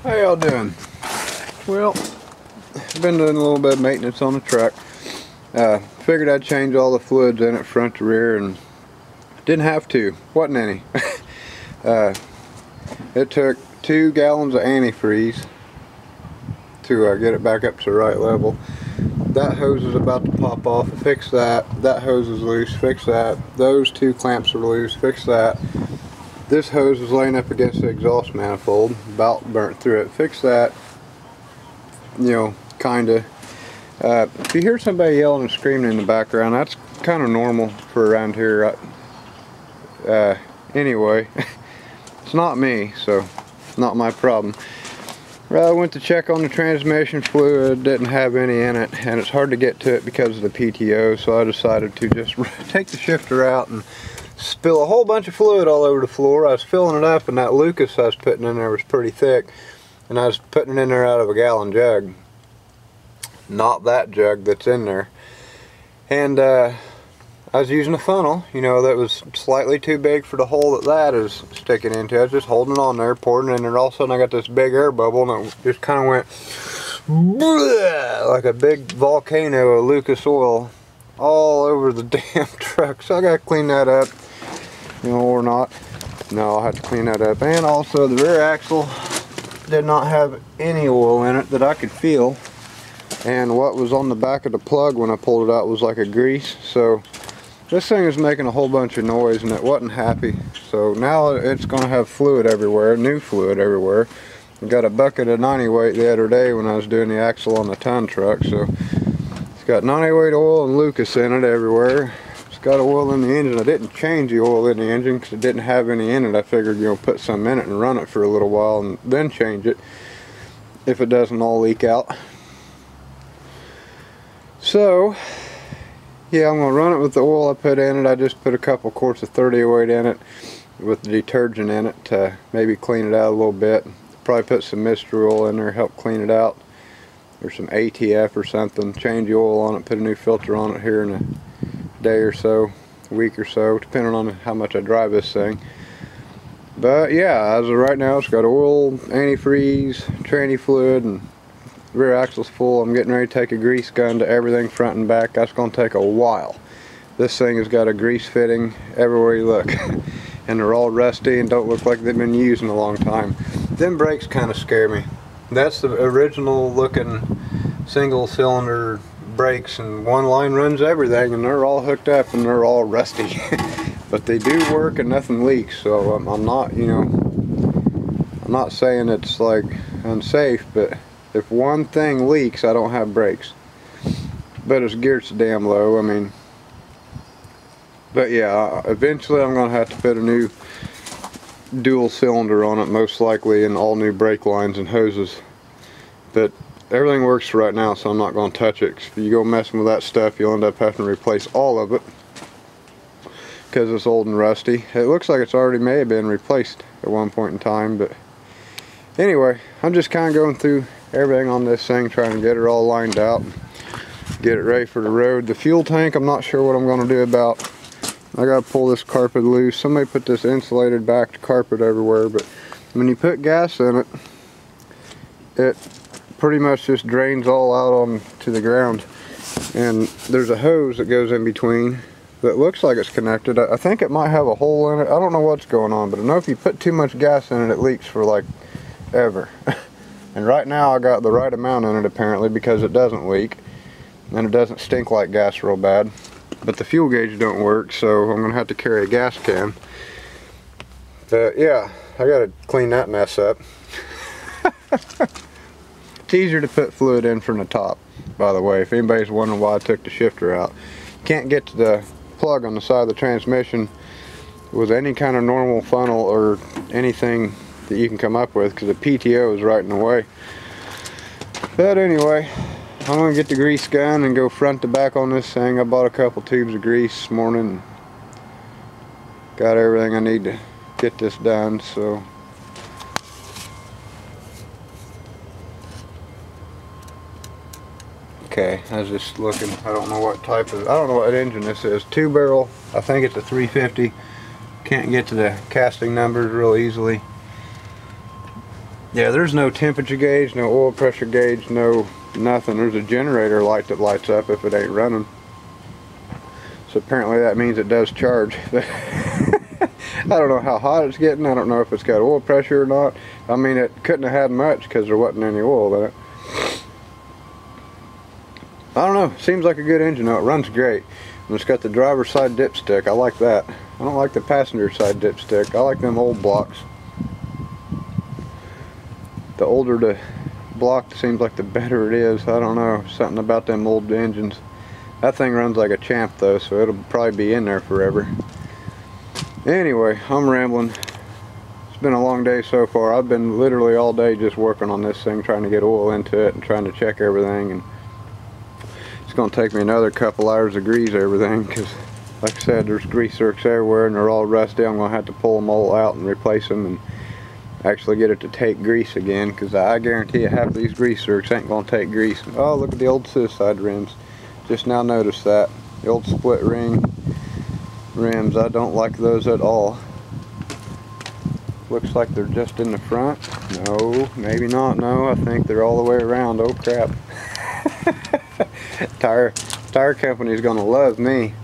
How y'all doing? Well, I've been doing a little bit of maintenance on the truck. Figured I'd change all the fluids in it, front to rear, and didn't have to. Wasn't any. It took 2 gallons of antifreeze to get it back up to the right level. That hose is about to pop off. Fix that. That hose is loose. Fix that. Those 2 clamps are loose. Fix that. This hose was laying up against the exhaust manifold, about burnt through it. Fix that. You know, kinda. If you hear somebody yelling and screaming in the background, that's kind of normal for around here. Anyway, it's not me, so not my problem. I went to check on the transmission fluid, didn't have any in it, and it's hard to get to it because of the PTO, so I decided to just take the shifter out and spill a whole bunch of fluid all over the floor. I was filling it up, and that Lucas I was putting in there was pretty thick, and I was putting it in there out of a gallon jug. Not that jug that's in there. And I was using a funnel, you know, that was slightly too big for the hole that is sticking into. I was just holding it on there, pouring it in there. All of a sudden I got this big air bubble, and it just kind of went like a big volcano of Lucas oil all over the damn truck. So I got to clean that up. You know, or not. No, I'll have to clean that up. And also the rear axle did not have any oil in it that I could feel. And what was on the back of the plug when I pulled it out was like a grease. So this thing is making a whole bunch of noise, and it wasn't happy. So now it's going to have fluid everywhere, new fluid everywhere. I got a bucket of 90 weight the other day when I was doing the axle on the ton truck. So it's got 90 weight oil and Lucas in it everywhere. It's got oil in the engine. I didn't change the oil in the engine because it didn't have any in it. I figured, you know, put some in it and run it for a little while and then change it if it doesn't all leak out. So yeah, I'm going to run it with the oil I put in it. I just put a couple quarts of 30 weight in it with the detergent in it to maybe clean it out a little bit. Probably put some mystery oil in there, help clean it out, or some ATF or something. Change the oil on it, put a new filter on it here in a day or so, a week or so, depending on how much I drive this thing. But yeah, as of right now, it's got oil, antifreeze, tranny fluid, and rear axle's full. I'm getting ready to take a grease gun to everything front and back. That's going to take a while. This thing has got a grease fitting everywhere you look. And they're all rusty and don't look like they've been used in a long time. Them brakes kind of scare me. That's the original looking single cylinder brakes, and one line runs everything, and they're all hooked up and they're all rusty. But they do work and nothing leaks, so I'm not, you know, I'm not saying it's like unsafe, but if one thing leaks, I don't have brakes. But it's geared so damn low, I mean. But yeah, eventually I'm going to have to put a new dual cylinder on it, most likely, and all new brake lines and hoses. But everything works right now, so I'm not going to touch it. If you go messing with that stuff, you'll end up having to replace all of it because it's old and rusty. It looks like it's already may have been replaced at one point in time, but anyway, I'm just kind of going through everything on this thing, trying to get it all lined out, get it ready for the road. The fuel tank, I'm not sure what I'm going to do about. I got to pull this carpet loose. Somebody put this insulated backed carpet everywhere, but when you put gas in it, it pretty much just drains all out onto the ground. And there's a hose that goes in between that looks like it's connected. I think it might have a hole in it. I don't know what's going on, but I know if you put too much gas in it, it leaks for like ever. And right now I got the right amount in it apparently, because it doesn't leak and it doesn't stink like gas real bad. But the fuel gauge don't work, so I'm going to have to carry a gas can. But yeah, I got to clean that mess up. It's easier to put fluid in from the top, by the way, if anybody's wondering why I took the shifter out. Can't get to the plug on the side of the transmission with any kind of normal funnel or anything that you can come up with, because the PTO is right in the way. But anyway, I'm going to get the grease gun and go front to back on this thing. I bought a couple tubes of grease this morning. Got everything I need to get this done, so. Okay, I was just looking. I don't know what type of, I don't know what engine this is. 2-barrel, I think it's a 350. Can't get to the casting numbers real easily. Yeah, there's no temperature gauge, no oil pressure gauge, no nothing. There's a generator light that lights up if it ain't running. So apparently that means it does charge. I don't know how hot it's getting. I don't know if it's got oil pressure or not. I mean, it couldn't have had much because there wasn't any oil in it. I don't know. Seems like a good engine though. It runs great. And it's got the driver's side dipstick. I like that. I don't like the passenger side dipstick. I like them old blocks. The older the block seems like the better it is. I don't know. Something about them old engines. That thing runs like a champ though, so it'll probably be in there forever. Anyway, I'm rambling. It's been a long day so far. I've been literally all day just working on this thing, trying to get oil into it and trying to check everything. And it's going to take me another couple hours to grease everything because, like I said, there's grease zerks everywhere and they're all rusty. I'm going to have to pull them all out and replace them and actually get it to take grease again, because I guarantee you half of these grease zerks ain't going to take grease. Oh, look at the old suicide rims. Just now noticed that. The old split ring rims, I don't like those at all. Looks like they're just in the front. No, maybe not. No, I think they're all the way around. Oh crap. Tire company's gonna love me.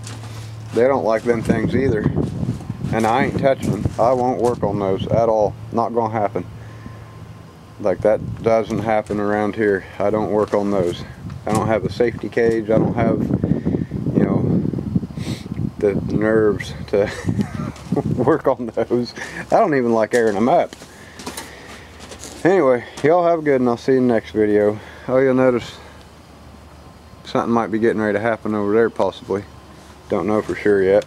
They don't like them things either. And I ain't touching them. I won't work on those at all. Not gonna happen. Like, that doesn't happen around here. I don't work on those. I don't have a safety cage. I don't have, you know, the nerves to work on those. I don't even like airing them up. Anyway, y'all have a good one. I'll see you in the next video. Oh, you'll notice something might be getting ready to happen over there possibly. Don't know for sure yet.